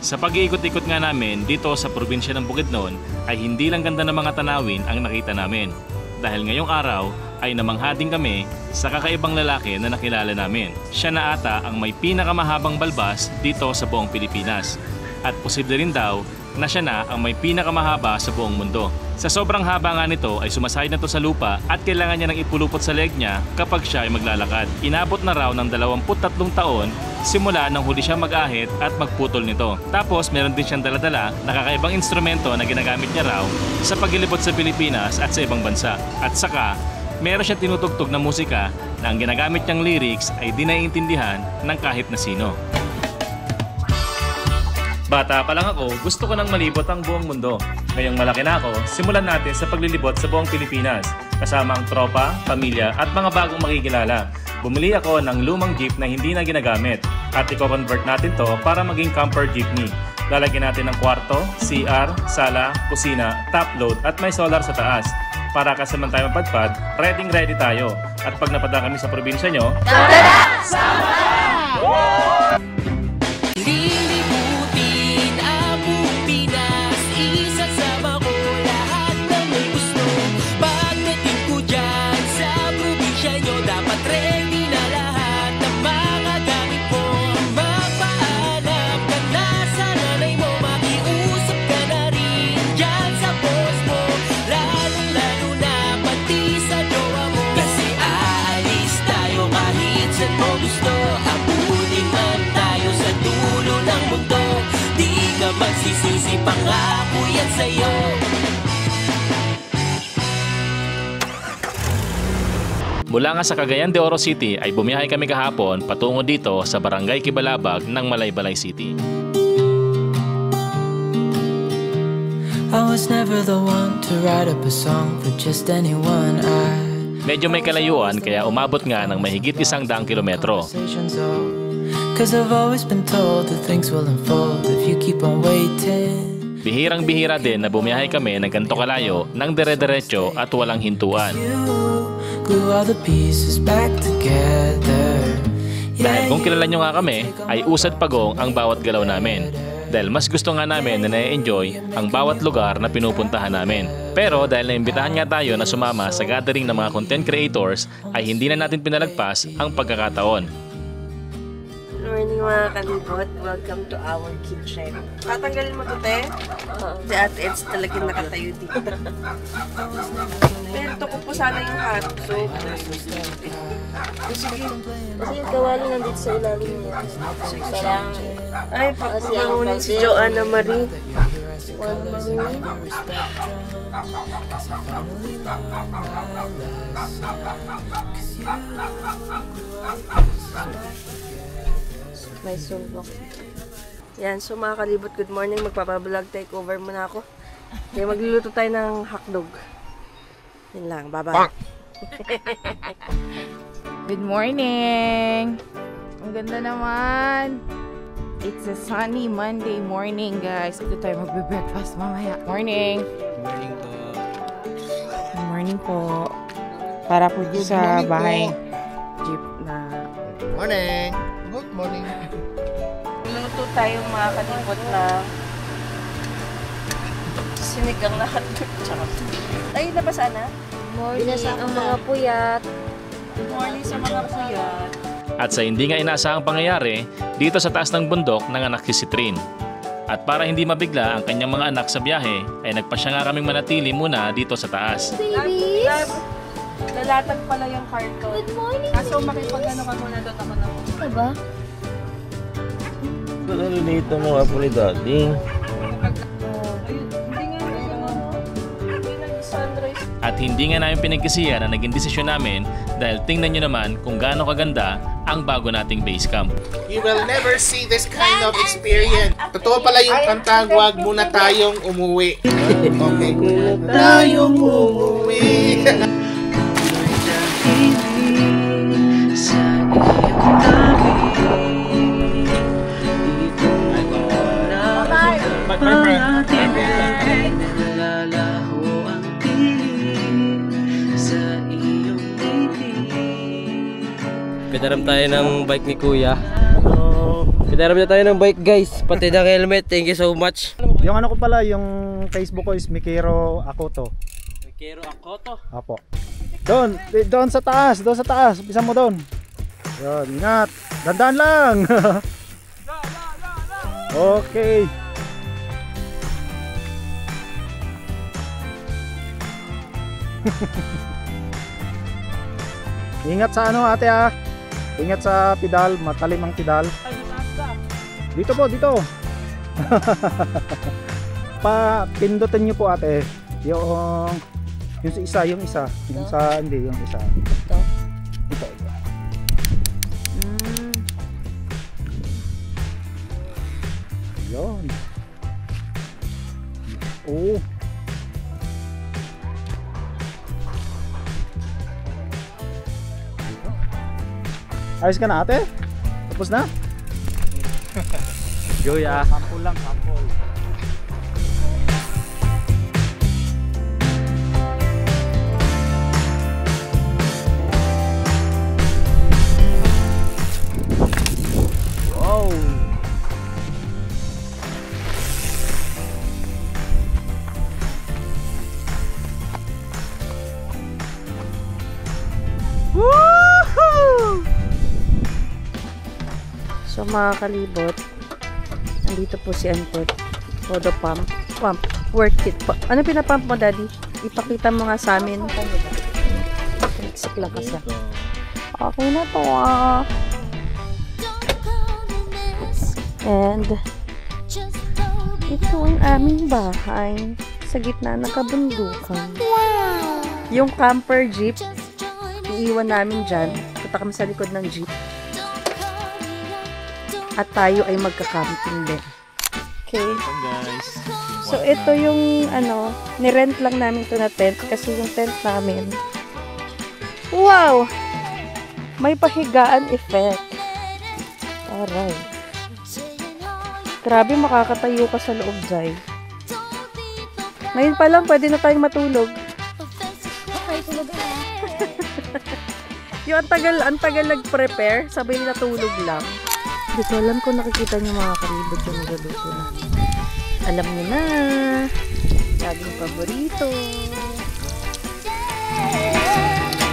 Sa pag-iikot-ikot nga namin dito sa probinsya ng Bukidnon ay hindi lang ganda ng mga tanawin ang nakita namin. Dahil ngayong araw ay namangha din kami sa kakaibang lalaki na nakilala namin. Siya na ata ang may pinakamahabang balbas dito sa buong Pilipinas. At posible rin daw na siya na ang may pinakamahaba sa buong mundo. Sa sobrang haba nga nito ay sumasayad na to sa lupa at kailangan niya nang ipulupot sa leg niya kapag siya ay maglalakad. Inabot na raw ng 23 taon simula nang huli siya mag-ahit at magputol nito. Tapos meron din siyang daladala na kakaibang instrumento na ginagamit niya raw sa paglilibot sa Pilipinas at sa ibang bansa. At saka meron siyang tinutugtog na musika na ang ginagamit niyang lyrics ay di naiintindihan ng kahit na sino. Bata pa lang ako, gusto ko nang malibot ang buong mundo. Ngayong malaki na ako, simulan natin sa paglilibot sa buong Pilipinas. Kasama ang tropa, pamilya at mga bagong makikilala. Bumili ako ng lumang jeep na hindi na ginagamit at i-convert natin to para maging camper jeepney. Lalagyan natin ng kwarto, CR, sala, kusina, top load at may solar sa taas. Para kasaman tayo mapadpad, ready tayo. At pag napadaan kami sa probinsya nyo, tara! Sama! Magsisisi pangako yan sa'yo. Mula nga sa Cagayan de Oro City ay bumiyahe kami kahapon patungo dito sa Barangay Kibalabag ng Malaybalay City. I was never the one to write up a song for just anyone. Medyo may kalayuan kaya umabot nga ng mahigit 100 kilometro. Cause I've always been told that things will unfold if you keep on waiting. Bihirang-bihira din na bumiyahe kami ng ganito kalayo ng dire-diretso at walang hintuan. Glue all the pieces back together. Dahil kung kilala nyo nga kami, ay usad pagong ang bawat galaw namin. Dahil mas gusto nga namin na na-enjoy ang bawat lugar na pinupuntahan namin. Pero dahil naimbitahan nga tayo na sumama sa gathering ng mga content creators, ay hindi na natin pinalagpas ang pagkakataon. Good morning mga kalibot. Welcome to our kitchen. Tatanggalin mo to, te? Si Ate Eds talagang nakatayo dito. Pero ito ko po sana yung hot soup. Sige. Kasi yung kawali nandito sa ilalim niya. Parang... Ay, pagkakunin si Joanna Marie. May sulbok. Yan, so mga kalibot, good morning. Magpapablog takeover muna ako. Kaya magluluto tayo ng hotdog. Yan lang, bye-bye. Good morning! Ang ganda naman! It's a sunny Monday morning, guys. Ito tayo magbe-breakfast mamaya. Morning! Morning po. Good morning po. Para po sa bahay jeep na... Good morning! Good morning! Luto tayo mga kalibot na sinigang na hotdog. Ay, na ba sana? Morning ang mga puyat. Good morning sa mga puyat. At sa hindi nga inaasahang pangyayari, dito sa taas ng bundok nanganak si Trin. At para hindi mabigla ang kanyang mga anak sa biyahe, ay nagpasya nga kaming manatili muna dito sa taas. Babies! Lalatag pala yung karton. Good morning! Kaso makipag-ano ka muna doon ako na. Diba? Nalilito mo nga po ni Daddy. At hindi nga namin pinagkasiya na naging desisyon namin dahil tingnan nyo naman kung gaano kaganda ang bago nating base camp. You will never see this kind of experience. Totoo pala yung kanta, wag muna tayong umuwi. Okay. Tayong umuwi. Pinaram tayo ng bike ni Kuya. Nagdarami na tayo ng bike guys, pati ng helmet. Thank you so much. Yung ano ko pala, yung Facebook ko is Mikero Akoto. Mikero Akoto? Apo. Doon sa taas, Bisa mo doon. Yun, ingat. Dandan lang. Okay. Ingat sa ano ate ah. Ingat sa pedal, matalim ang pedal. Dito po, dito. Pindutin niyo po ate. Yung isa. Yung isa, hindi, yung isa. Ito. Yun. Oh. Ayos ka na ate? Tapos na? Joya. Sample lang, sample. Wow. Woohoo! So mga kalibot, nandito po si Antot. Todo pump. Worth it po. Ano pinapump mo, Daddy? Ipakita mo nga sa amin. Sik lang kasi. Okay na to ah. And ito ang aming bahay sa gitna ng kabundukan. Yung camper jeep, iiwan namin dyan. Punta kami sa likod ng jeep. At tayo ay magka-camping din. Okay. Guys. So, ito yung, nirent lang namin ito na tent. Kasi yung tent namin, wow! May pahigaan effect. Aray. Grabe, makakatayo ka sa loob, Jai. Ngayon pa lang, pwede na tayong matulog. Okay, tulog na. Yung ang tagal nag-prepare, sabay natulog lang. Hindi ko alam kung nakikita niyo mga kalibot yung nagluto na. Alam niyo na. Laging paborito.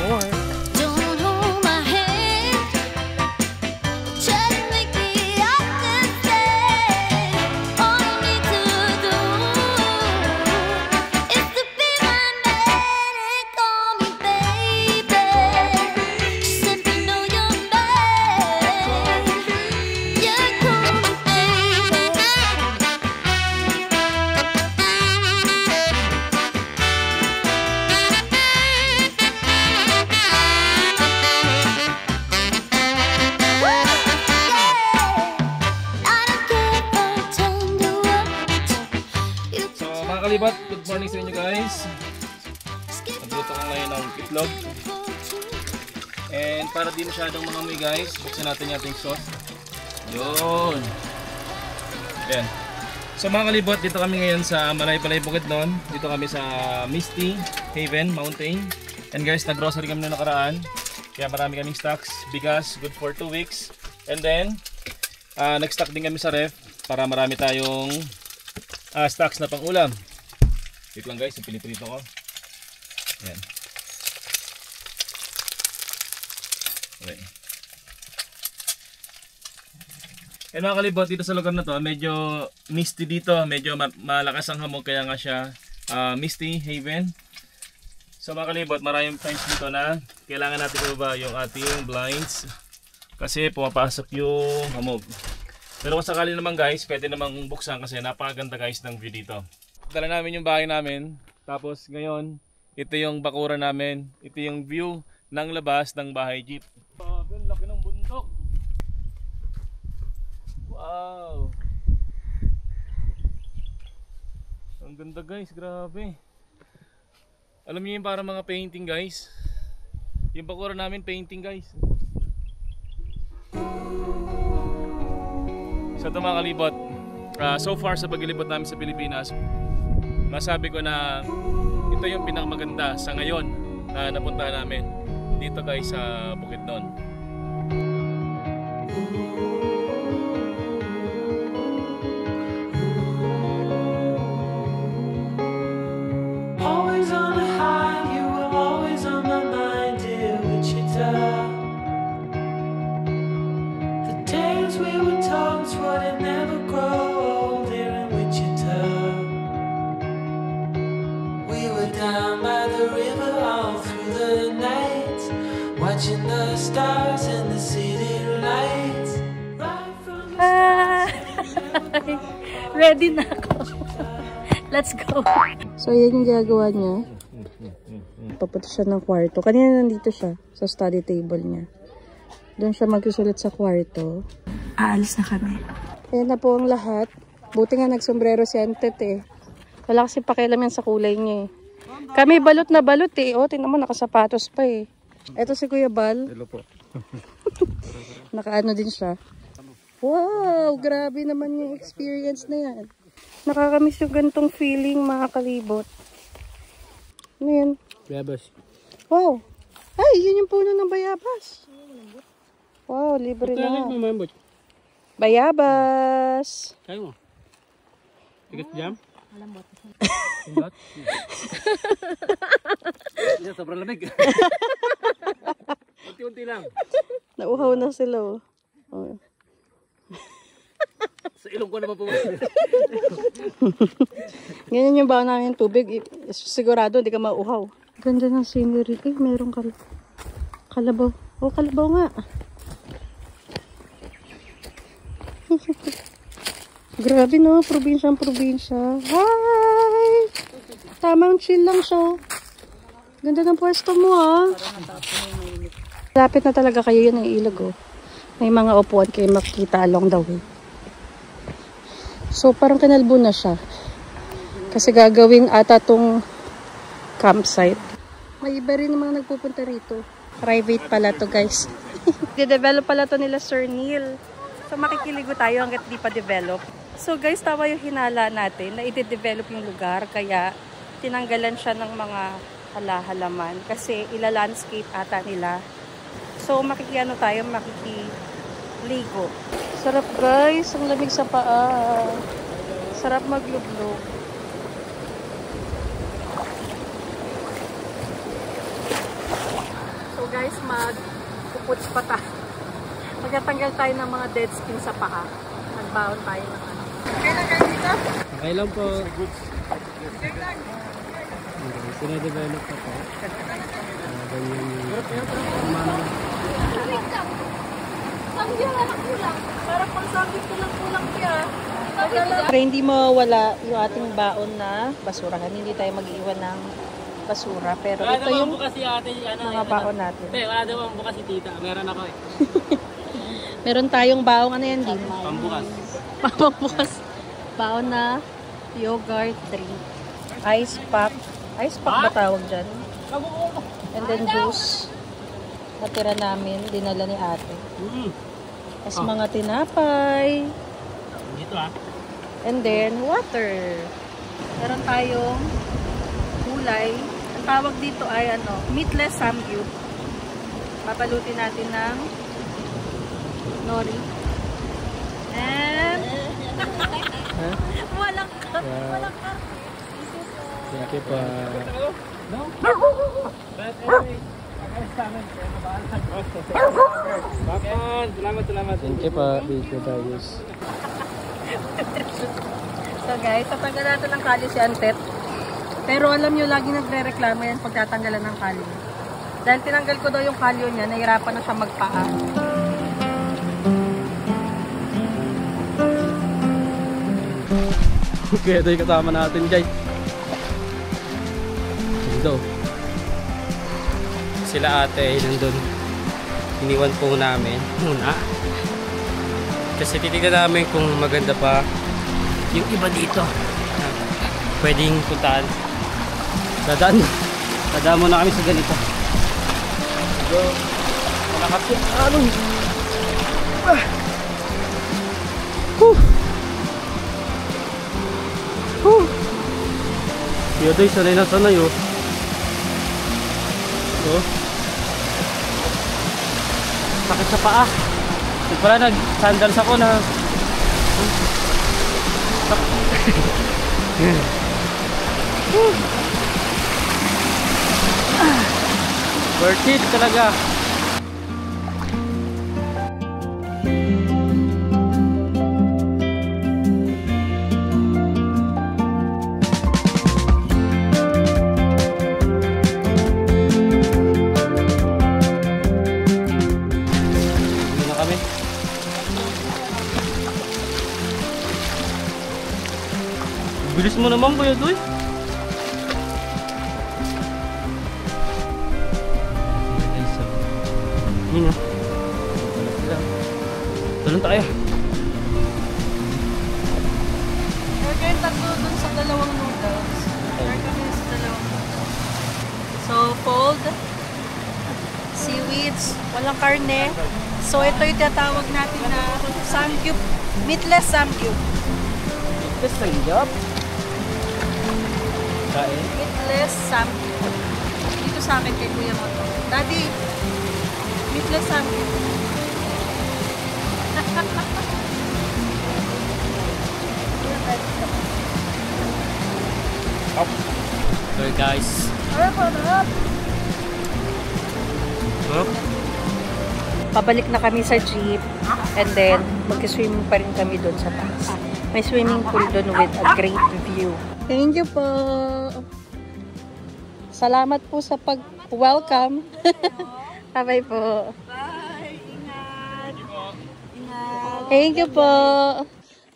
More. Don't hold my hand. Try to make me understand. All I need to do is to be my man and call me baby. Just let me know you're mine. You call me baby. So mga kalibat, good morning sa inyo guys. Nagluto ko ngayon ng itlog. And para di masyadong mangamoy guys, buksan natin yung ating sauce. Yun. Ayan. So mga kalibot, dito kami ngayon sa Malaybalay Bukidnon. Dito kami sa Misty Haven Mountain. And guys, nag-grocery kami na nakaraan. Kaya marami kaming stocks. Bigas, good for 2 weeks. And then, nag-stock din kami sa ref para marami tayong stocks na pang ulam. Dito lang guys, yung pinipilito ko. Ayan. Okay. And mga kalibot, dito sa lugar na to, medyo misty dito. Medyo malakas ang hamog, kaya nga siya Misty Haven. So mga kalibot, maraming times dito na kailangan natin ibaba yung ating blinds kasi pumapasok yung hamog. Pero kung sakali naman guys, pwede namang buksan kasi napakaganda guys ng view dito. Dala namin yung bahay namin. Tapos ngayon, ito yung bakuran namin. Ito yung view ng labas ng bahay jeep. Ang laki ng bundok. Wow! Ang ganda guys, grabe. Alam niyo yung para mga painting guys. Yung bakuran namin painting guys. So ito mga kalibot, so far sa paglilibot namin sa Pilipinas, masabi ko na ito yung pinakamaganda sa ngayon na napuntahan namin dito guys sa Bukidnon. Ready na ako. Let's go. So, yan yung ginagawa niya. Papunta siya ng kwarto. Kanina nandito siya sa study table niya. Doon siya magsusulat sa kwarto. Aalis na kami. Ayan na po ang lahat. Buti nga nagsombrero si Antet eh. Wala kasi pakialam yan sa kulay niya eh. Kami balot na balot eh. O, tingnan mo, nakasapatos pa eh. Ito si Kuya Bal. Hello po. Nakaano din siya. Wow, grabe naman yung experience na yan. Nakakamiss yung ganitong feeling, mga kalibot. Ano yan? Bayabas. Wow. Ay, yun yung puno ng bayabas. Wow, libre na. Bayabas. Kayo mo. Tigas jam? Malambot. Yan, sobrang lamig. Unti-unti lang. Nauhaw na sila oh. Oh. Sa ilong ko naman po. Ganyan yung baon namin yung tubig. Sigurado hindi ka mauhaw. Ganda ng scenery. Eh, merong kalabaw. Oh, kalabaw nga. Grabe no, probinsya. Hi! Tamang chill lang siya. Ganda ng pwesto mo ah. Lapit na talaga kayo yun ang ilog oh. May mga upuan kayo makikita along the way. So parang kinalbo na siya. Kasi gagawin ata tong campsite. May iba rin mga nagpupunta rito. Private pala to guys. De-develop pala to nila Sir Neil. So makikiligo tayo hanggat di pa develop. So guys, tama yung hinala natin na i-develop yung lugar. Kaya tinanggalan siya ng mga halaman. Kasi ila-landscape ata nila. So makikiano tayo, makikiligo. Sarap guys, ang lamig sa paa. Sarap maglublog. So guys, magpuputs pa tayo. Magtatanggal tayo ng mga dead skin sa paa. Magbaon tayo ng ano. Okay lang guys dito? Okay lang po. Sina-develop pa po. Ganyan yung Parang pang sabit ko lang kulang siya. Para hindi mawala yung ating baon na basurahan. Hindi tayo mag-iwan ng basura. Pero wala ito yung bukas si ate, mga baon natin. Wala naman bukas si tita. Meron ako eh. Meron tayong baon, ano yan din? Pambukas. Pambukas. Baon na yogurt drink. Ice pack. Ice pack ba tawag dyan? And then juice. Natira namin. Dinala ni ate. Tapos mga tinapay. Dito ah. And then water. Meron tayong gulay. Ang tawag dito ay ano, meatless samgyup. Papalutin natin ng nori. And walang ka. Thank you pa. Salamat. Thank you pa. Thank you guys. So guys, tatanggal natin ng kalyo si Antet. Pero alam nyo, lagi nagre-reklamo yan pag tatanggalan ng kalyo. Dahil tinanggal ko daw yung kalyo niya, nahirapan na siya magpaa. Okay, ito yung kasama natin guys. Ito. Sila ate nandun. Iniwan po namin muna. Kasi titignan namin kung maganda pa yung iba dito. Pwedeng puntaan. Dadaan muna kami sa ganito. So, malakapit. Yodoy, sanay na sanay oh. Oh. Sakit sa paa. Hindi pala nag-sandals ako na. Worth it talaga. Bilis mo naman, Kuya Doy. Yun na. Tulong tayo. Order tatlo dun sa dalawang noodles. Order kami sa dalawang noodles. So, fold. Seaweeds. Walang karne. So, ito yung tatawag natin na samgyup. Meatless samgyup. Meatless samgyup? Kain? Meatless samgyup. Dito sa akin kay Kuya mo to. Daddy, meatless samgyup. Okay guys. Pabalik na kami sa jeep and then mag-swimming pa rin kami doon sa taas. May swimming pool doon with a great view. Thank you po. Salamat po sa pag-welcome. Bye-bye po. Bye. Ingat. Ingat. Thank you po.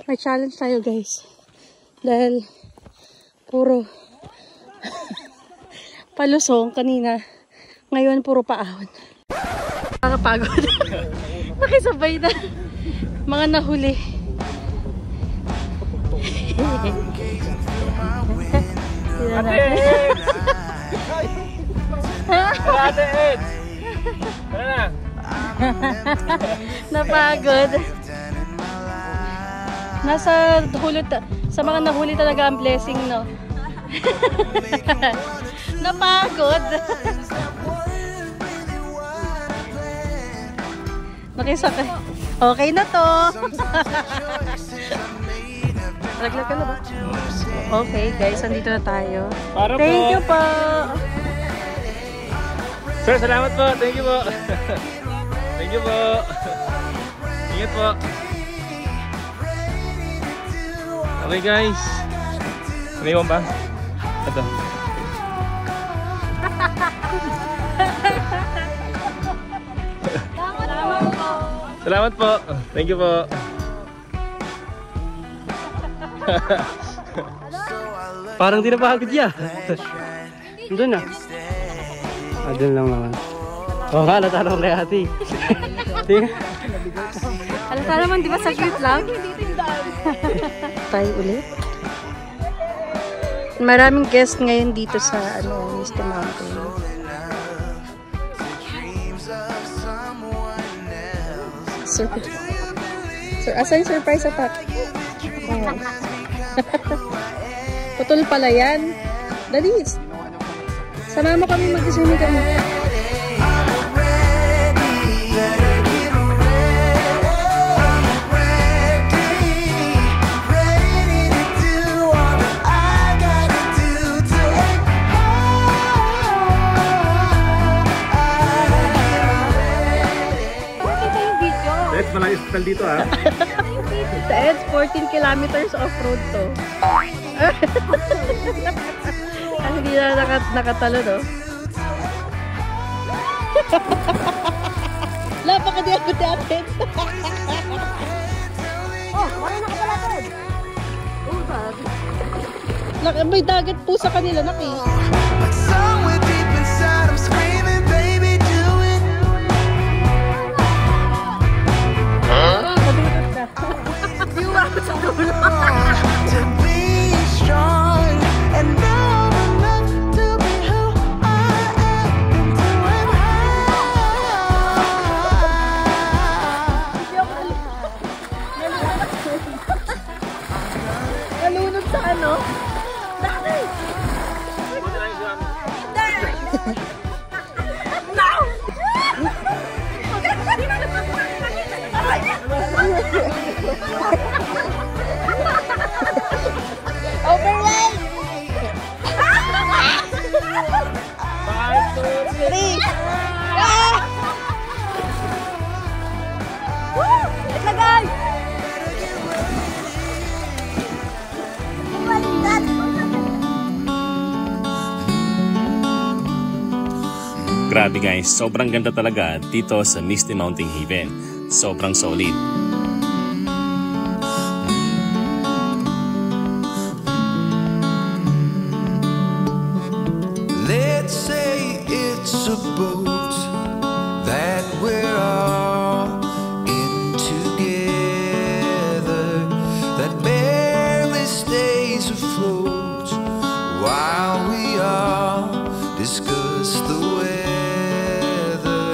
May challenge tayo guys. Dahil puro palusong kanina. Ngayon puro paahon. Nakakapagod. Nakisabay na. Mga nahuli. Ate Ed! Ate Ed! Tara na! Napagod. Nasa hulot, sa mga nahuli talaga ang blessing, no? Napagod. Nakisakay. Okay na to. Laglag ka na ba? Okay guys, andito na tayo. Para Thank you po. Sir, salamat po. Thank you po. Thank you po. Ingat po. Okay guys. Naiwan ba? Ito. Salamat po. Thank you po. Parang di na pagod ya. Doon na. Doon lang naman. Oo nga, halata naman kay ate. Halata naman, di ba sa cute lang? Tayo ulit. Maraming guest ngayon dito sa Misty Mountain. Sir, asan yung surprise attack? Oh. Putol pala yan. Dali. Sama mo kami, mag-swimming kami. Malang hospital dito ha. Sa EDS, 14 kilometers off-road to. Hindi na nakatalo, no? Lapa ka di ako dapat. Oh, wala nakapalatod. Oh, bakit? May dagat po sa kanila, naki. Somewhere deep inside, I'm screaming, baby, do it. To be strong and know enough to be who I am and doing nalunod sa ano? Overwhelmed! 5, 2, 3! Woo! Itlagay! Grabe guys, sobrang ganda talaga dito sa Misty Mountain Haven. Sobrang solid. is a boat that we're all in together, that barely stays afloat while we all discuss the weather.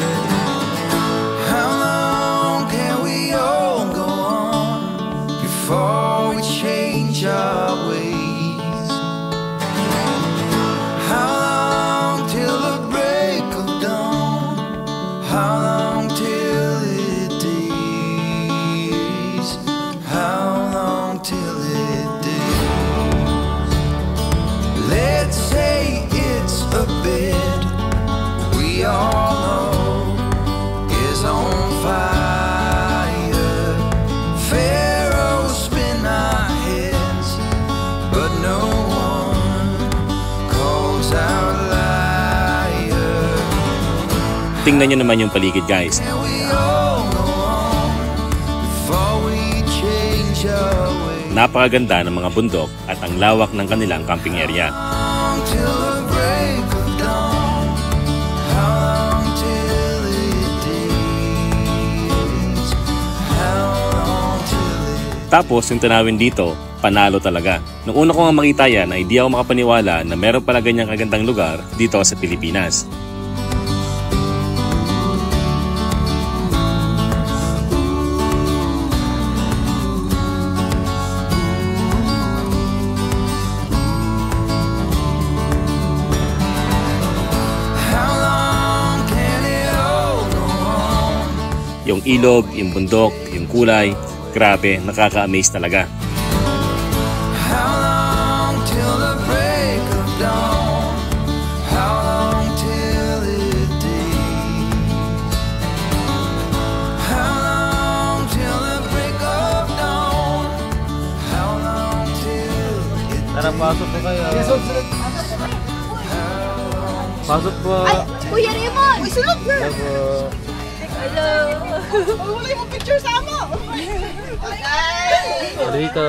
How long can we all go on before we change our ways? How long till the break of dawn? How long till it days? How long till it days? Let's say it's a bed we all know is on fire. Pharaohs spin our heads, but no one calls out liar. Tingnan nyo naman yung paligid guys. And we all go on before we change our ways. Napakaganda ng mga bundok at ang lawak ng kanilang camping area. Till the break of dawn. How long till it days? How long till it... Tapos yung tanawin dito, panalo talaga. Nung una ko nga makita yan ay di ako makapaniwala na meron pala ganyang kagandang lugar dito sa Pilipinas. How long can it all go on? Yung ilog, yung bundok, yung kulay, grabe, nakaka-amaze talaga. How long till the break of dawn? How long till it days? How long till the break of dawn? How long till it Tara, pasok po kayo. Pasok po. Ay, Kuya Raymond! Uy, sunod na! Hello po. Hello! Wala yung picture sa mo! Rito.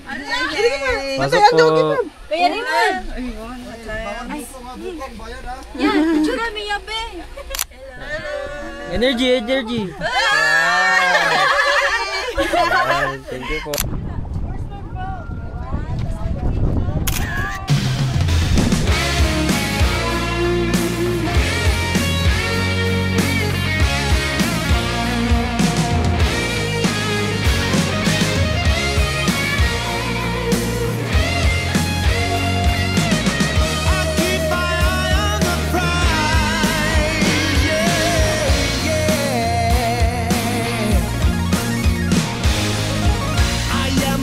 Ay! Pasok po. Kuya Raymond! Yan, picture namin yabe! Energy, energy. Thank you po. I am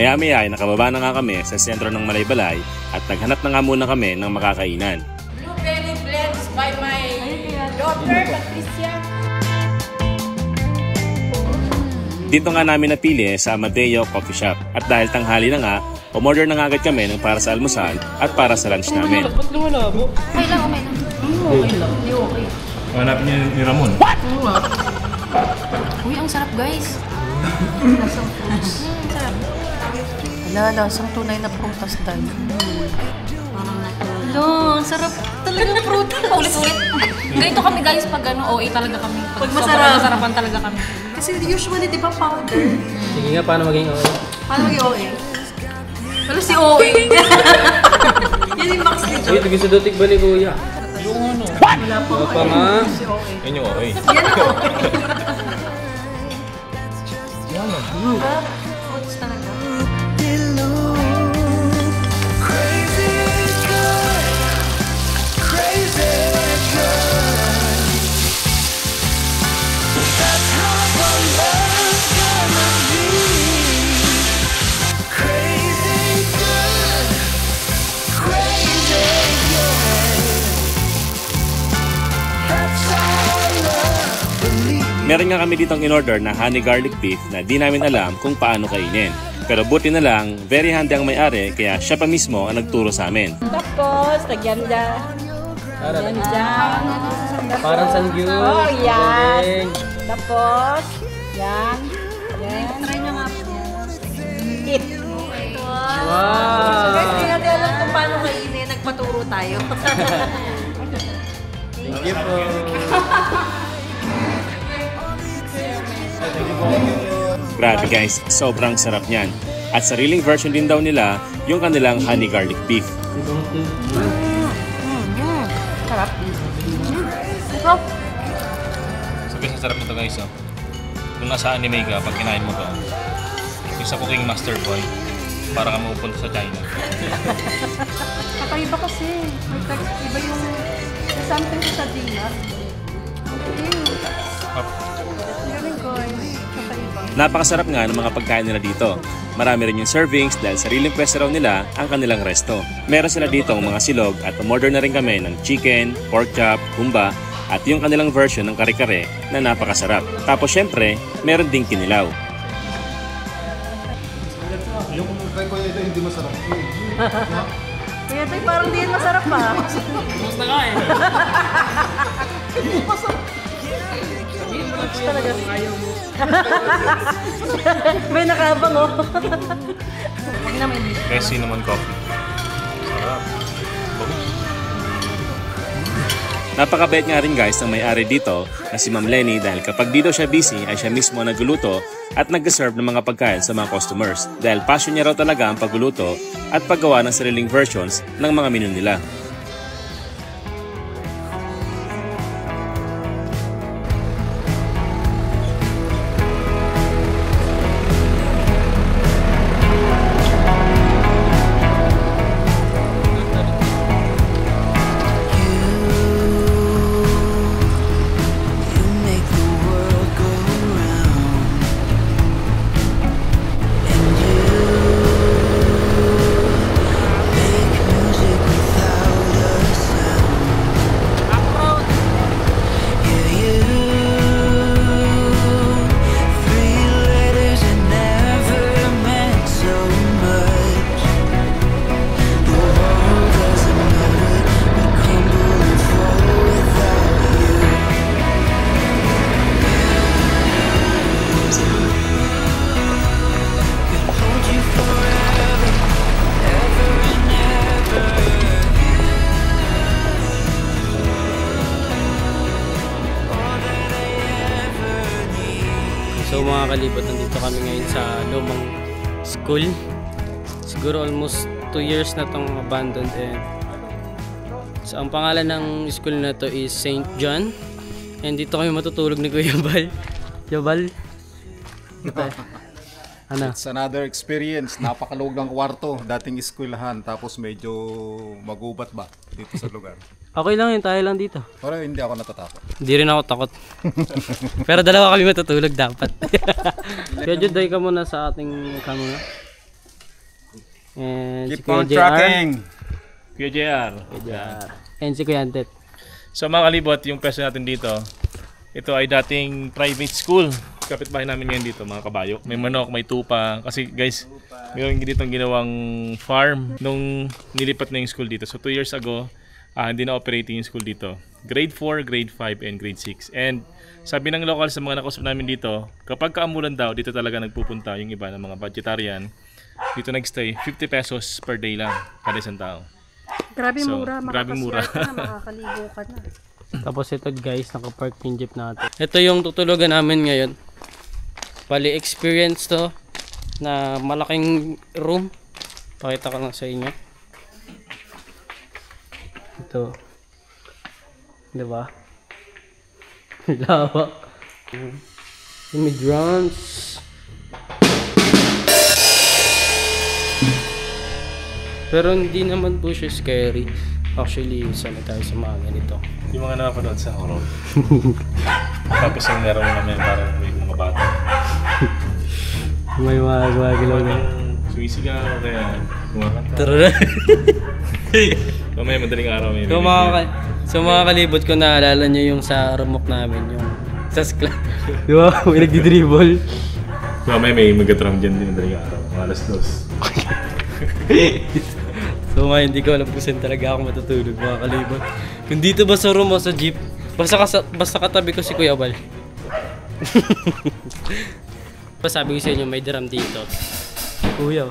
Maya-maya ay nakababa na nga kami sa sentro ng Malaybalay at naghanap na nga muna kami ng makakainan. Blueberry blends by my daughter, Patricia. Dito nga namin napili sa Amadeo Coffee Shop. At dahil tanghali na nga, umorder na nga agad kami ng para sa almusal at para sa lunch namin. Okay lang. Hindi okay. Hanapin niyo ni Ramon. Uy, ang sarap guys. Lasang fruits. Sarap. Lasang tunay na prutas dahil. Hello, ang sarap talagang prutas. Paulit-ulit. Ganito kami guys pag OA talaga kami. Pag masarap. Masarapan talaga kami. Kasi usually, di ba powder? Sige nga, paano maging OA? Paano maging OA? Pero si OA. Yan yung max ni Uy, gusto dotik ba ni Kuya? Wala po. Wala pa nga. Si OA. Yun yung okay. Yan ako. Fruits talaga. Crazy good, crazy good. That's how the love's gonna be. Crazy good, crazy good. That's all love believes. Meron nga kami ditong in-order na honey garlic beef na di namin alam kung paano kainin. Pero buti na lang, very handy ang may-ari kaya siya pa mismo ang nagturo sa amin. Tapos, lagyan na. Yan dyan. Parang sangyup. Oh, yan. Galing. Tapos, yan. Yan. Try nyo nga po. Eat. Wow! Guys, hindi natin alam kung paano kainin. Nagpaturo tayo. Thank you po. Grabe guys, sobrang sarap niyan. At sariling version din daw nila yung kanilang honey garlic beef. Sarap. Sabi sa sarap nito guys, oh. Kung nasa anime ka, pag kinain mo to, yung sa Cooking Master Boy, para ka mapupunta sa China. Kakaiba kasi. May iba yung something sa dina. Galing ko. Kakaiba. Napakasarap nga ng mga pagkain nila dito. Marami rin yung servings dahil sariling pwesto raw nila ang kanilang resto. Meron sila dito ang mga silog at umorder na rin kami ng chicken, pork chop, humba at yung kanilang version ng kare-kare na napakasarap. Tapos syempre, meron ding kinilaw. Kaya tayo parang di yan masarap pa. Gusto nga eh. Talaga. May nakabang oh. Kaya cinnamon coffee. Sarap. Napakabait nga rin guys ng may-ari dito na si Ma'am Lenny dahil kapag dito siya busy ay siya mismo ang nagluluto at nag-serve ng mga pagkain sa mga customers dahil passion niya raw talaga ang pagluluto at paggawa ng sariling versions ng mga menu nila. You make the world go round, and you make music without a sound. Yeah, you. 3 letters that never meant so much. The world doesn't matter, we crumble and fall without you. Hold you forever, ever and ever. All that I ever need. So mga kalibot, nandito kami ngayon sa lumang school. Siguro almost 2 years na tong abandoned and so, ang pangalan ng school na to is St. John. And dito kami matutulog ni Kuya Bal. Jabal. Ano? It's another experience. Napakaluwag ng kwarto. Dating eskwelahan. Tapos medyo magubat ba dito sa lugar. Okay lang yun, tayo lang dito. Pero hindi ako natatakot. Hindi rin ako takot. Pero dalawa kami matutulog dapat. Kaya Juday ka muna sa ating camera. And Keep si Kuya on JR. tracking. Kuya JR. And si Kuya Antet. So mga kalibot, yung pwesto natin dito, ito ay dating private school. Kapitbahay namin ngayon dito, mga kabayo. May manok, may tupa. Kasi guys, mayroon dito ginawang farm nung nilipat na yung school dito. So 2 years ago, hindi na operating yung school dito. Grade 4, grade 5, and grade 6. And sabi ng local sa mga nakausap namin dito, kapag kaamulan daw, dito talaga nagpupunta yung iba ng mga vegetarian. Dito nagstay, 50 pesos per day lang kada isang tao. Grabe So, mura, grabe mura. makakaswerte na, makakaligo ka na. Tapos ito guys, nakapark yung jeep natin. Ito yung tutulugan namin ngayon. Bali experience to na malaking room. Pakita ko lang sa inyo. Ito. Diba? Lawak. May drums. Pero hindi naman po siya scary. Actually, sanay tayo sa mga ganito. Yung mga nakapanood sa horror. Tapos yung meron namin parang may mga bata. May mga gumagalaw na. Sumisigaw, kaya kumakanta. Tara na. Mamaya madaling araw may So mga kalibot ko, naalala nyo yung sa rumok namin, yung sa skla. Di ba? May nagdi-dribble. Mamaya may mag-drum dyan din madaling araw. Mga alas 2. So ngayon, hindi ko alam kung saan talaga ako matutulog, mga kalibot. Kung dito ba sa room o sa jeep, basta katabi ko si Kuya Bal. Sabi ko sa inyo, may drum dito. Kuya,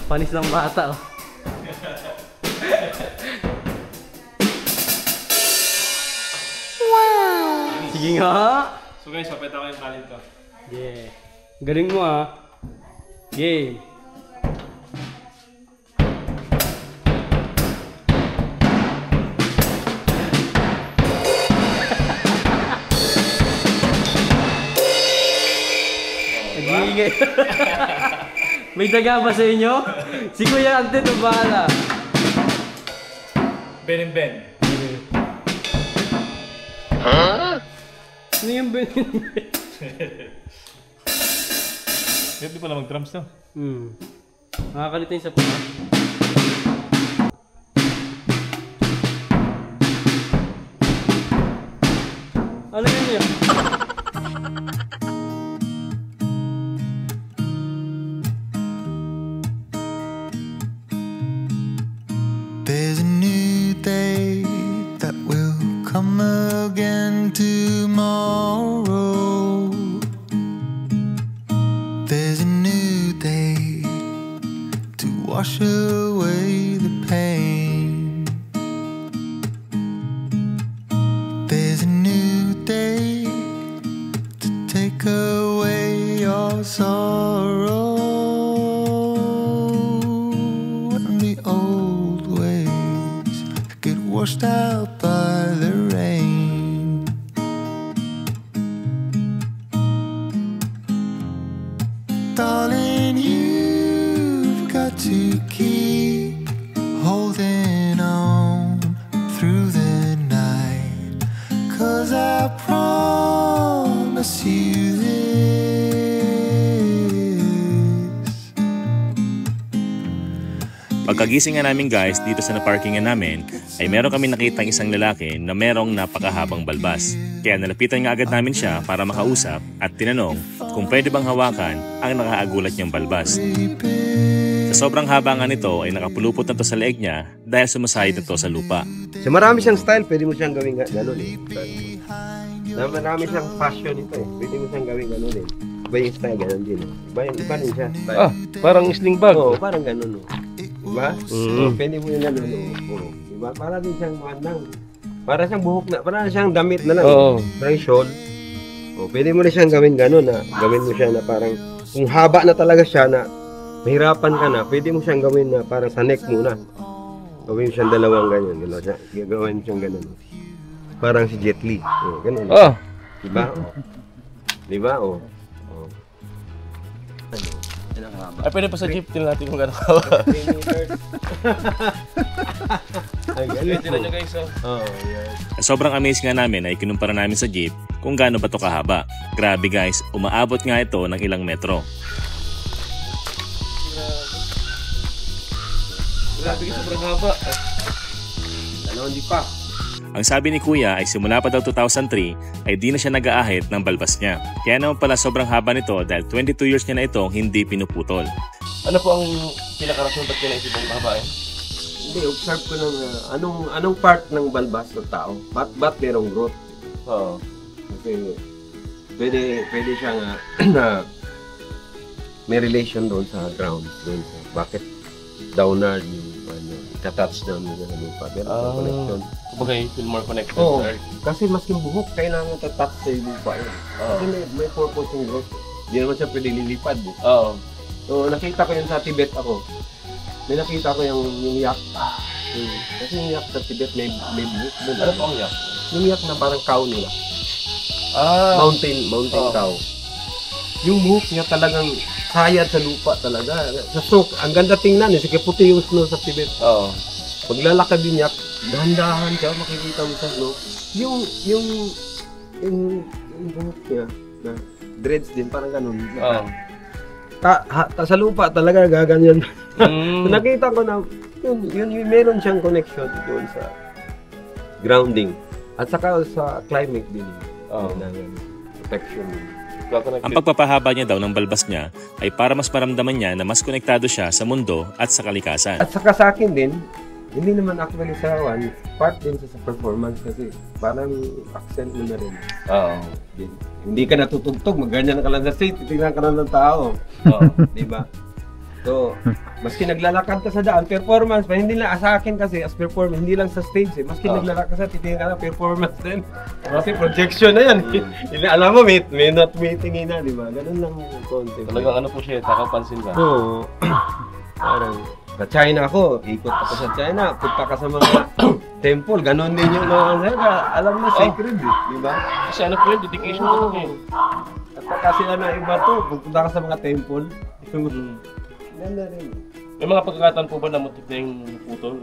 panis ng bata, oh. Sige nga. So guys, papeta ko yung talent ko. Yeah. Galing mo, ah. Game. Nag-iingay. May daga ba sa inyo? Si Kuya Antet ang bahala. Ben and Ben. Huh? Ano yung Ben and Ben? Hindi pala mag-drums to. Nakakalito yung sa puma. Ano yun yun? There's a new day that will come again tomorrow. There's a new day to wash away the pain. There's a new day to take away your sorrow. And the old ways get washed out by the rain. Darling, you've got to keep holding on through the night, 'cause I promise you this. Pagkagising nga namin guys dito sa naparkingan namin ay meron kami nakitang isang lalaki na merong napakahabang balbas. Kaya nalapitan nga agad namin siya para makausap at tinanong kung pwede bang hawakan ang nakaagulat niyang balbas. Sa sobrang haba nga nito ay nakapulupot na to sa leeg niya dahil sumasayad na to sa lupa. So marami siyang style, pwede mo siyang gawing gano'n eh. Marami siyang fashion ito eh, pwede mo siyang gawing gano'n eh. Iba yung style, gano'n din eh. Iba rin siya style. Ah, parang sling bag. Oo, parang gano'n oh. Diba? Pwede mo yung gano'n oh. Diba? Para din siyang manang. Para siyang buhok na, para siyang damit na lang. Oo. Parang shawl. Oh, pwede mo na siyang gawin gano'n na, gawin mo siya na parang, kung haba na talaga siya na, mahirapan ka na, pwede mo siyang gawin na parang sa neck muna. Gawin mo siyang dalawang ganyan, gawin mo siyang gano'n. Parang si Jet Li. Oh, ganun. Oh. Diba? Oh. Diba? Oh. Oh. Ay, pwede pa sa jeep, tingnan natin kung gano'n kawa. Ay, galit. Tingnan nyo guys, oh. Oh, yeah. Sobrang amazed nga namin ay kinumpara namin sa jeep kung gaano ba to kahaba. Grabe guys, umaabot nga ito ng ilang metro. Grabe, sobrang haba. Hindi pa. Ang sabi ni Kuya ay simula pa daw 2003 ay di na siya nag-aahit ng balbas niya. Kaya naman pala sobrang haba nito dahil 22 years niya na itong hindi pinuputol. Ano po ang pinaka-rason ba't kayo naisip mong babae? Hindi, observe ko lang anong part ng balbas ng tao. Ba't merong growth? Oo. Kasi pwede siyang na may relation doon sa ground. Doon sa bakit downward yung touch down nila sa lupa. Meron connection. Kumbaga you feel more connected. Oo. Kasi mas yung buhok, kailangan touch sa lupa yun. Kasi may purpose yung growth. Hindi naman siya pwede lilipad. Oo. So nakita ko yun sa Tibet ako. May nakita ko yung yak. Kasi yung yak sa Tibet may buhok. Ano po ang yak? Yung yak na parang cow nila. Mountain cow. Yung buhok niya talagang sayad sa lupa talaga. So, ang ganda tingnan sige puti yung snow sa Tibet. Oo. Paglalakad din yak, dahan-dahan siya, makikita mo sa snow. Yung buhok niya, na dreads din, parang ganun. Oo. Sa lupa talaga gaganyan. Nakita ko na yun meron siyang connection doon sa grounding at saka sa climate din. Protection. Ang pagpapahaba niya daw ng balbas niya ay para mas maramdaman niya na mas konektado siya sa mundo at sa kalikasan. At saka sa akin din, hindi naman actually sa part din sa performance kasi parang accent mo na rin. Oo. Hindi ka natutugtog, magganyan ka lang sa stage, titignan ka lang ng tao. Di ba? So, maski naglalakad ka sa daan, performance pa, hindi lang sa akin kasi as performance, hindi lang sa stage eh. Maski naglalakad ka sa titingin ka na, performance din. Kasi projection na yan. Alam mo, may not meeting na, di ba? Ganun lang yung concept. Talagang ano po siya, takapansin ka? Oo. Parang, sa China ako, ikot ako sa China, punta ka sa mga temple, ganun din yung mga alam mo, sacred eh, di ba? Kasi ano po yun, dedication ko eh. At kasi na iba to, pupunta ka sa mga temple, ganda rin. May mga pagkakataon po ba na motif na yung putol?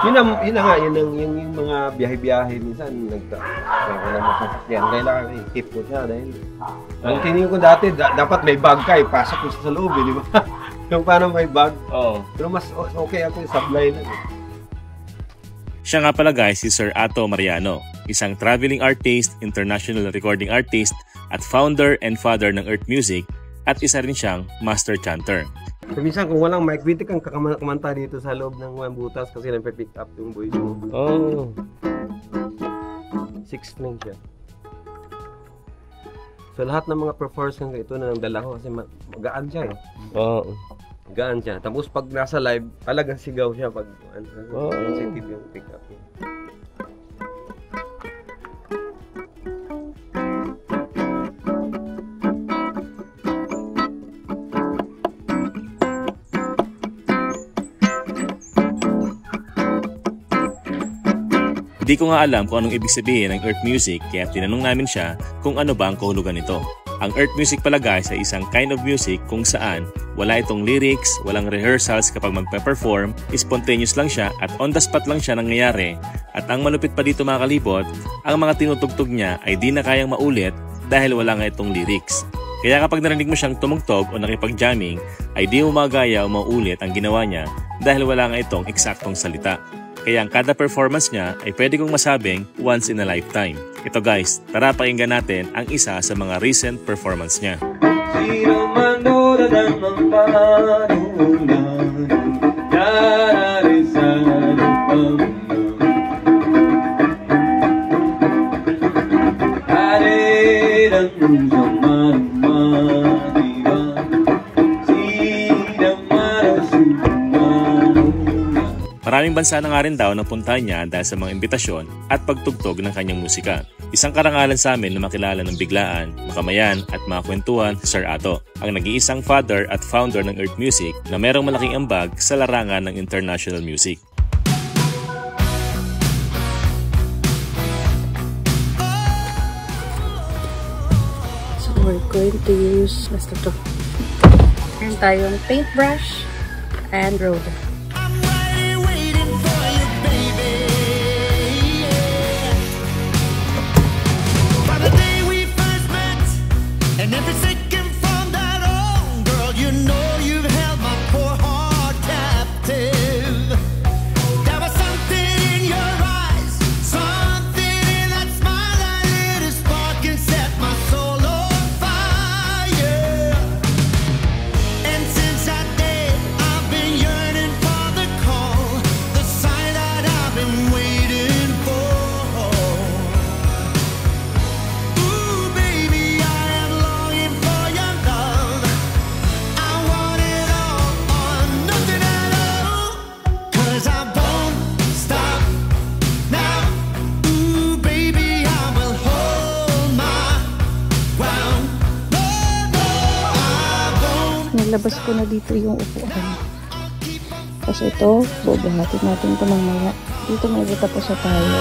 Yun yung mga biyahe-biyahe minsan nagkakaroon ng masasakyan. Kailangan i-keep ko siya dahil ang tingin ko dati, dapat may bag ka, ipasok ko sa loob, di ba? Yung paano may bag. Pero mas okay ako yung supply na. Siya nga pala guys si Sir Ato Mariano, isang traveling artist, international recording artist, at founder and father ng Earth Music, at isa rin siyang master chanter. So, minsan kung walang mic, pwede kang kumanta dito sa loob ng one butas kasi nang-pick up yung voice mo. 6 siya. So lahat ng mga performers ng ito na nang dala ko kasi magaan siya eh. Magaan siya. Tapos pag nasa live, talagang sigaw siya pag sensitive yung pick up niya. Hindi ko nga alam kung anong ibig sabihin ng Earth Music kaya tinanong namin siya kung ano ba ang kahulugan nito. Ang Earth Music pala guys ay isang kind of music kung saan wala itong lyrics, walang rehearsals kapag magpe-perform, spontaneous lang siya at on the spot lang siya nangyayari. At ang malupit pa dito mga kalibot, ang mga tinutugtog niya ay di na kayang maulit dahil wala nga itong lyrics. Kaya kapag narinig mo siyang tumugtog o nakipag-jamming ay di mo magaya o maulit ang ginawa niya dahil wala nga itong eksaktong salita. Kaya ang kada performance niya ay pwede kong masabing once in a lifetime. Ito guys, tara pakinggan natin ang isa sa mga recent performance niya. Sino man duda ng mampanunan, dararisan ang pamunan. Harid ang usang manumadiwan, Maraming bansa na nga rin daw napuntahan niya dahil sa mga imbitasyon at pagtugtog ng kanyang musika. Isang karangalan sa amin na makilala ng biglaan, makamayan at mga kwentuhan si Sir Ato, ang nag-iisang father at founder ng Earth Music na merong malaking ambag sa larangan ng international music. So we're going to use, basta to. Meron tayong paintbrush and roller. And every second from that on, girl, you know you've held my poor heart ilabas ko na dito yung upuan. Tapos ito, bubuhatin natin ito mamaya. Dito may tapos na tayo.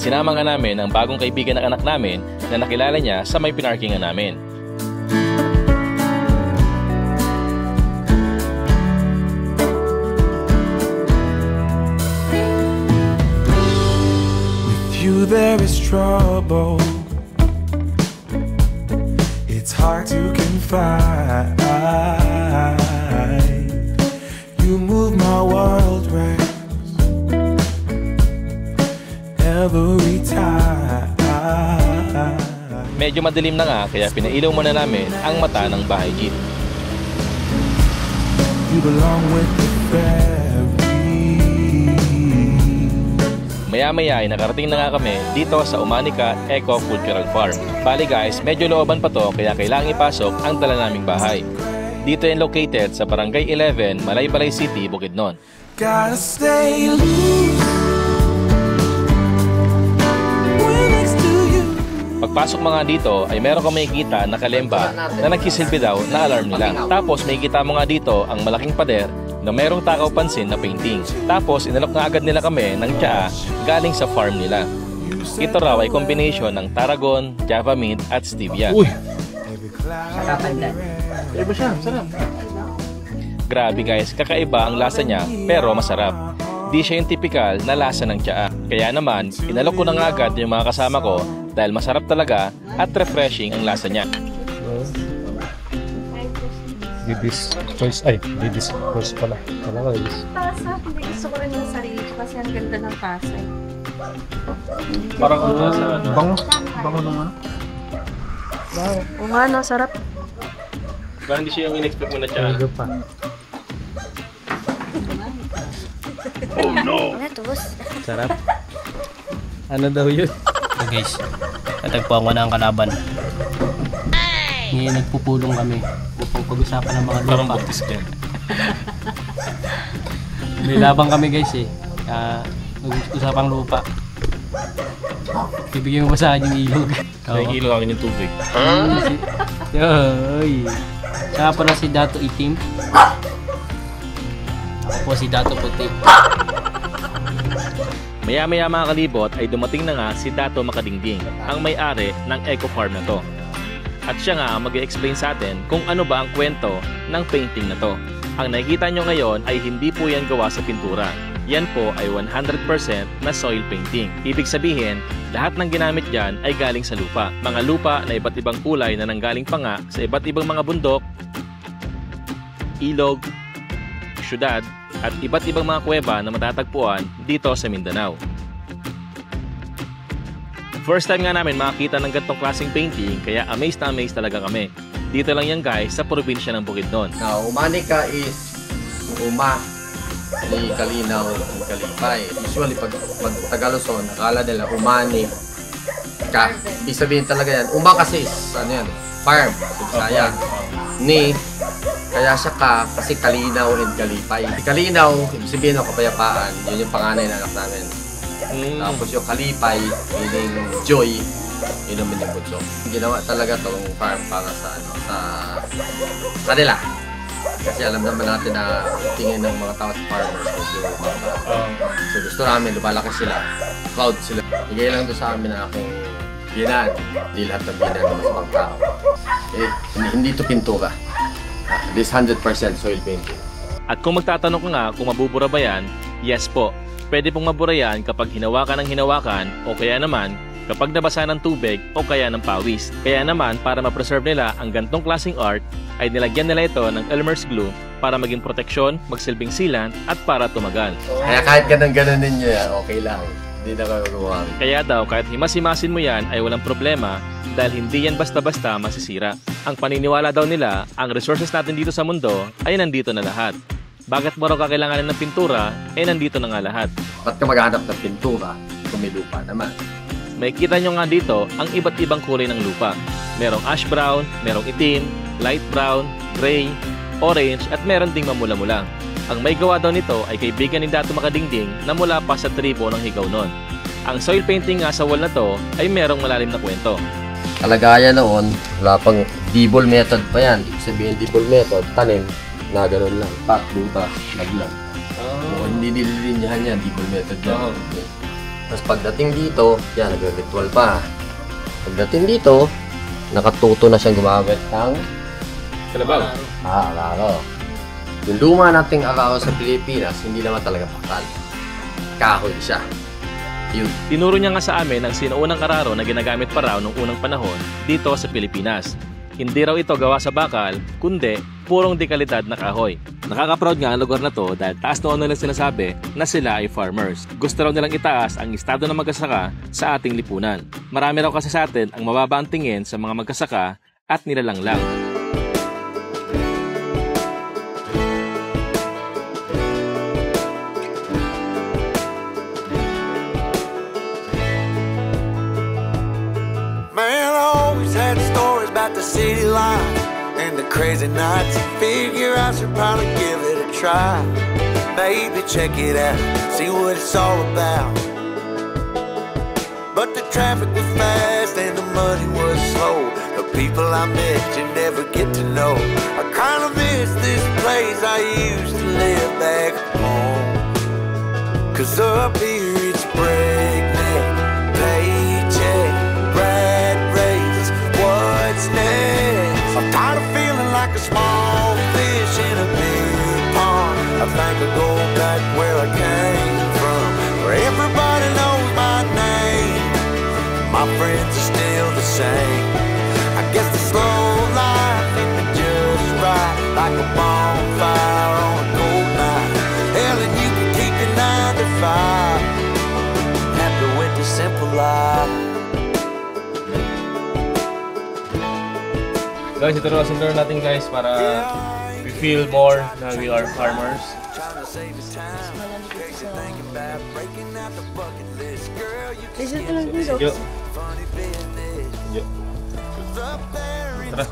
Sinama nga namin ang bagong kaibigan ng anak namin na nakilala niya sa may pinarkingan namin. With you there is trouble. It's hard to confide. You move my world right every time. Medyo madilim na nga kaya pinailaw muna namin ang mata ng bahay jeep. You belong with the fairy. Maya-maya ay nakarating na nga kami dito sa Umanica Eco Cultural Farm. Bali guys, medyo looban pa to kaya kailangang ipasok ang dala naming bahay. Dito yan located sa Barangay 11, Malaybalay City, Bukidnon. Gotta stay loose. Pagpasok mga dito ay meron kang makikita na kalemba na nagsisilbi daw na alarm nila. Tapos makikita mo nga dito ang malaking pader na merong takaw pansin na painting. Tapos inalok na agad nila kami ng tsaa galing sa farm nila. Ito raw ay combination ng tarragon, java mint at stevia. Uy! Iba siya, sarap. Grabe guys, kakaiba ang lasa niya pero masarap. Di siya yung typical na lasa ng tsaa. Kaya naman, inalok ko na nga agad yung mga kasama ko dahil masarap talaga at refreshing ang lasa niya. Bibis choice, ay, bibis choice pala. Talaga bibis. Tasa, hindi gusto ko rin yung sarili ko kasi ang ganda ng tasa. Parang ang tasa, ano? Bango naman. Wow. O nga, no, sarap. Parang hindi siya yung in-expect mo na tsaa. Pa. Oh no! Sarap. Ano daw yun? So guys, natagpuan ko na ang kalaban. Ngayon nagpupulong kami upang pag-usapan ng mga lupa. Parang baptis ka. May labang kami guys eh. Mag-usapang lupa. Bibigyan mo ba sa akin yung ilog? May ilog akin yung tubig. Yoy! Saka pala si Dato Itim. Ako po si Dato Puti. Maya-maya mga kalibot ay dumating na nga si Dato Makadingding, ang may-ari ng Eco Farm na to. At siya nga mag-i-explain sa atin kung ano ba ang kwento ng painting na to. Ang nakikita nyo ngayon ay hindi po yan gawa sa pintura. Yan po ay 100% na soil painting. Ibig sabihin, lahat ng ginamit dyan ay galing sa lupa. Mga lupa na iba't ibang kulay na nanggaling pa nga sa iba't ibang mga bundok, ilog, syudad, at iba't ibang mga kuweba na matatagpuan dito sa Mindanao. First time nga namin makakita ng ganitong klaseng painting kaya amazed na amazed talaga kami. Dito lang yan guys sa probinsya ng Bukidnon. Now, Umanica is Uma ni Kalinaw and Kalipay. Usually pag Tagaluzon, akala nila Umani ka. Ibig sabihin talaga yan. Uma kasi is ano yan, farm sa Bisaya. Ni kaya siya ka kasi Kalinaw and Kalipay. Si Kalinaw, ibig sabihin ng kapayapaan, yun yung panganay na anak namin. Tapos yung Kalipay, meaning joy, yun naman yung bunso. Ginawa talaga tong farm para sa kanila. Kasi alam naman natin na tingin ng mga tao sa farmers medyo so gusto namin, lumalaki sila, proud sila. Bigay lang doon sa amin na aking binan. Hindi lahat ng binan na masamang tao. Hindi ito pintura. This 100% soil painting. At kung magtatanong ka nga kung mabubura ba yan, yes po. Pwede pong mabura yan kapag hinawakan ng hinawakan o kaya naman kapag nabasa ng tubig o kaya ng pawis. Kaya naman para ma-preserve nila ang gantong klaseng art ay nilagyan nila ito ng Elmer's glue para maging proteksyon, magsilbing sealant at para tumagal. Kaya kahit ganun-ganun ninyo yan, okay lang. Hindi na kayo gumawa. Kaya daw kahit himas-himasin mo yan ay walang problema dahil hindi yan basta-basta masisira. Ang paniniwala daw nila, ang resources natin dito sa mundo ay nandito na lahat. Bakit mo raw kakailanganin ng pintura? Nandito na nga lahat. Ba't ka maghanap ng pintura kung may lupa naman? May kita nyo nga dito ang iba't ibang kulay ng lupa. Merong ash brown, merong itim, light brown, gray, orange at meron ding mamula-mula. Ang may gawa daw nito ay kaibigan ni Dato Makadingding na mula pa sa tribo ng Higaw noon. Ang soil painting nga sa wall na to ay merong malalim na kwento. Kalagayan noon, wala pang dibble method pa yan. Ibig sabihin dibble method, tanim na gano'n lang. Pat, butas, laglag. Hindi nililinyahan yan, dibble method yan. Tapos pagdating dito, yan, nag-ritual pa. Pagdating dito, nakatuto na siyang gumamit ng kalabaw. Araro. Yung luma nating araro sa Pilipinas, hindi naman talaga bakal. Kahoy siya. Yun. Tinuro niya nga sa amin ang sinuunang araro na ginagamit pa raw nung unang panahon dito sa Pilipinas. Hindi raw ito gawa sa bakal, kundi purong dekalidad na kahoy. Nakaka-proud nga ang lugar na to dahil taas noon nila sinasabi na sila ay farmers. Gusto raw nilang itaas ang estado ng magkasaka sa ating lipunan. Marami raw kasi sa atin ang mababa ang tingin sa mga magkasaka at nilalanglang. The city life and the crazy nights. Figure I should probably give it a try. Maybe check it out, see what it's all about. But the traffic was fast and the money was slow. The people I met you never get to know. I kinda miss this place I used to live back home. Cause up here it's breakneck, paycheck, rat race. What's next? I'm tired of feeling like a small fish in a big pond. I think I'll go back where I came from, where everybody knows my name. My friends are still the same. I guess the slow life hit me just right, like a bonfire on a cold night. Hell, and you can keep your 9 to 5. Happy with the simple life. Guys, ito na sundan natin guys para we feel more na we are farmers. Yo. Yo. Tara.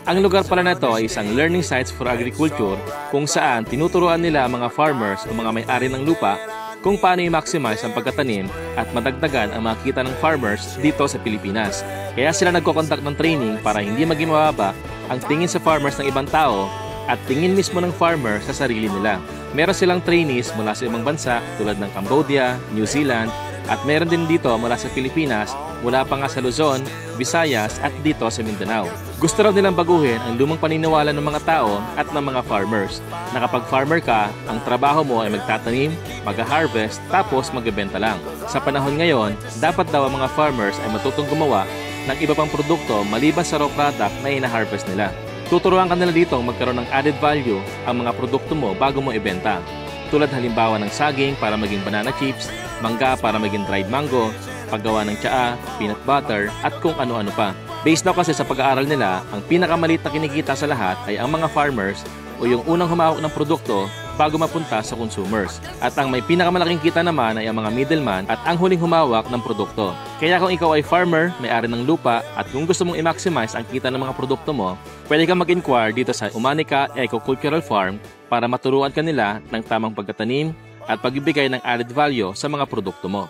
Ang lugar pala na ito ay isang learning sites for agriculture kung saan tinuturuan nila mga farmers o mga may-ari ng lupa kung paano i-maximize ang pagkatanim at madagdagan ang makikita ng farmers dito sa Pilipinas. Kaya sila nagko-conduct ng training para hindi maging mababa ang tingin sa farmers ng ibang tao at tingin mismo ng farmer sa sarili nila. Meron silang trainees mula sa ibang bansa tulad ng Cambodia, New Zealand at meron din dito mula sa Pilipinas, mula pa nga sa Luzon, Visayas at dito sa Mindanao. Gusto raw nilang baguhin ang lumang paniniwala ng mga tao at ng mga farmers na kapag farmer ka, ang trabaho mo ay magtatanim, mag-harvest, tapos magbebenta lang. Sa panahon ngayon, dapat daw ang mga farmers ay matutong gumawa ng iba pang produkto maliban sa raw product na ina-harvest nila. Tuturuan ka nila dito magkaroon ng added value ang mga produkto mo bago mo ibenta. Tulad halimbawa ng saging para maging banana chips, mangga para maging dried mango, paggawa ng tsaa, peanut butter, at kung ano-ano pa. Based daw kasi sa pag-aaral nila, ang pinakamalit na kinikita sa lahat ay ang mga farmers o yung unang humawak ng produkto bago mapunta sa consumers. At ang may pinakamalaking kita naman ay ang mga middleman at ang huling humawak ng produkto. Kaya kung ikaw ay farmer, may-ari ng lupa at kung gusto mong i-maximize ang kita ng mga produkto mo, pwede kang mag-inquire dito sa Umanica Eco-Cultural Farm para maturuan ka nila ng tamang pagtatanim at pagbibigay ng added value sa mga produkto mo.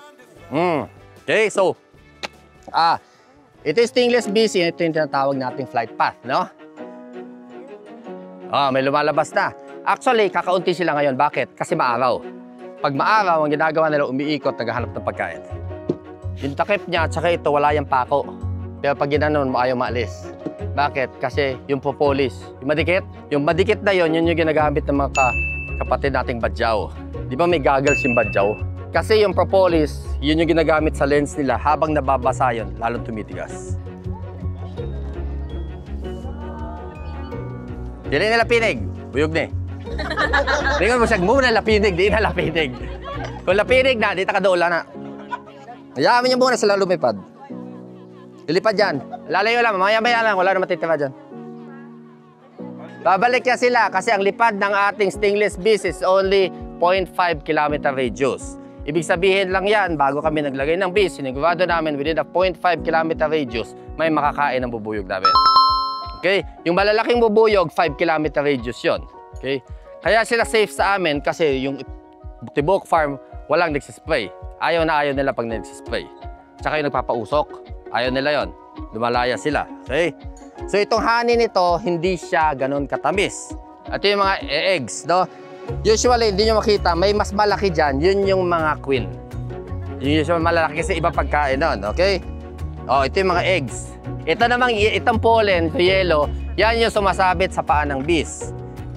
Okay, so ito yung stainless BC, ito yung tinatawag nating flight path, no? May lumalabas na. Actually, kakaunti sila ngayon. Bakit? Kasi maaraw. Pag maaraw, ang ginagawa nila, umiikot, naghahanap ng pagkain. Yung takip niya, at saka ito, wala yung pako. Pero pag ginanon mo, ayaw maalis. Bakit? Kasi yung propolis, yung madikit na yun yung ginagamit ng mga kapatid nating badyaw. Di ba may goggles yung badyaw? Kasi yung propolis, yun yung ginagamit sa lens nila. Habang nababasa yun, lalong tumitigas. Dili nila pinig. Buyog na eh. Tingnan mo siya, muna lapinig, di na lapinig. Kung lapinig na, di ka doon na. Hayaan niyo muna sila lumipad. Ilipad dyan. Lalayo lang, maya-maya lang, wala na matitira dyan. Babalik niya sila kasi ang lipad ng ating stingless bees is only 0.5 km radius. Ibig sabihin lang yan, bago kami naglagay ng bees, sinigurado namin within a 0.5 km radius, may makakain ng bubuyog namin. Okay? Yung malalaking bubuyog, 5 km radius yun. Okay? Kaya sila safe sa amin kasi yung Tibok Farm, walang nagsispray. Ayaw na ayaw nila pag nagsispray. Tsaka yung nagpapausok, ayaw nila yon. Lumalaya sila. Okay? So itong honey nito, hindi siya ganun katamis. At yung mga eggs, no? Usually, hindi nyo makita, may mas malaki dyan, yun yung mga queen. Yung usually malaki kasi iba pagkain nun, okay? Oh, ito yung mga eggs. Ito namang, itong pollen, ito yellow, yan yung sumasabit sa paa ng bees.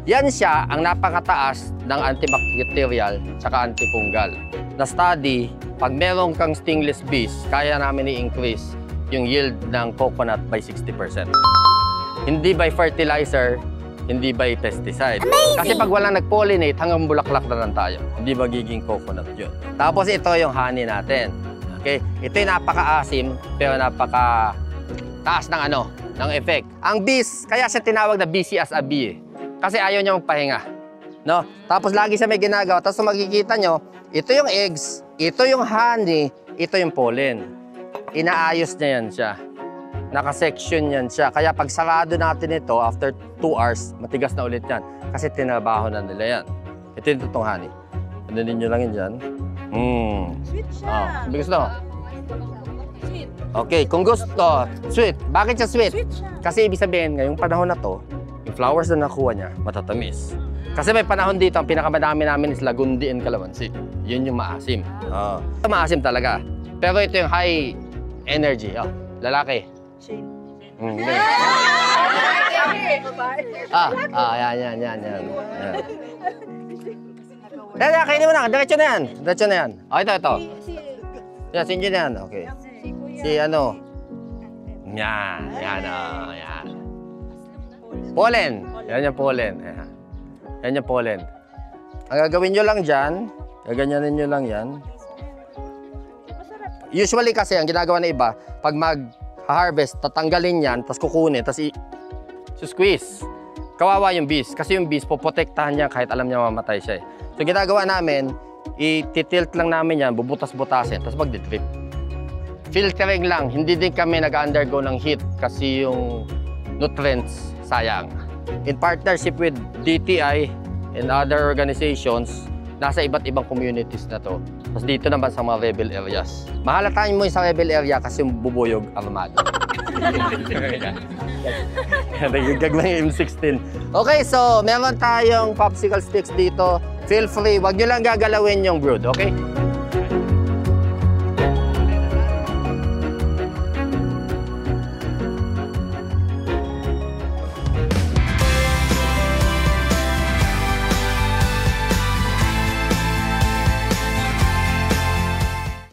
Yan siya ang napakataas ng antibacterial tsaka antifungal. Na study, pag meron kang stingless bees, kaya namin i-increase yung yield ng coconut by 60%. Hindi by fertilizer, hindi by pesticide. Amazing! Kasi pag walang nag-pollinate, hanggang bulaklak na lang tayo. Hindi magiging coconut yun. Tapos ito yung honey natin. Okay? Ito yung napaka-asim, pero napaka-taas ng ng effect. Ang bees, kaya siya tinawag na busy as a bee. Kasi ayaw niya magpahinga. No? Tapos lagi siya may ginagawa. Tapos makikita nyo, ito yung eggs, ito yung honey, ito yung pollen. Inaayos niya yan siya. Naka-section yan siya. Kaya pag sarado natin ito, after 2 hours, matigas na ulit yan. Kasi tinabaho na nila yan. Ito yung totoong honey. Ano ninyo lang yun dyan? Sweet siya. Gusto mo? Sweet. Okay, kung gusto, sweet. Bakit siya sweet? Sweet siya. Kasi ibig sabihin, ngayong panahon na to, yung flowers na nakuha niya, matatamis. Kasi may panahon dito, ang pinakamadami namin is lagundi and calamansi. Yun yung maasim. Maasim talaga. Pero ito yung high energy. Lalaki. Yan. Dali, kainin mo na. Diretso na yan. Ito. Yan, sinjo na yan. Okay. Yan. Pollen. Yan yung pollen. Yan yung pollen. Ang gagawin nyo lang dyan, gaganyanin nyo lang yan. Usually kasi, ang ginagawa na iba, pag mag-harvest, tatanggalin yan, tapos kukunin, tapos i-squeeze. Kawawa yung bees. Kasi yung bees, poprotektahan niya kahit alam niya mamatay siya. So, ginagawa namin, i-tilt lang namin yan, bubutas-butasin, tapos mag-drip. Filtering lang. Hindi din kami nag-undergo ng heat kasi yung nutrients sayang. In partnership with DTI and other organizations, nasa iba't ibang communities na to. Tapos dito naman sa mga rebel areas. Mahalataan mo yung sa rebel area kasi yung bubuyog armado. Gagawin yung M16. Okay, so meron tayong popsicle sticks dito. Feel free, wag nyo lang gagalawin yung brood, okay?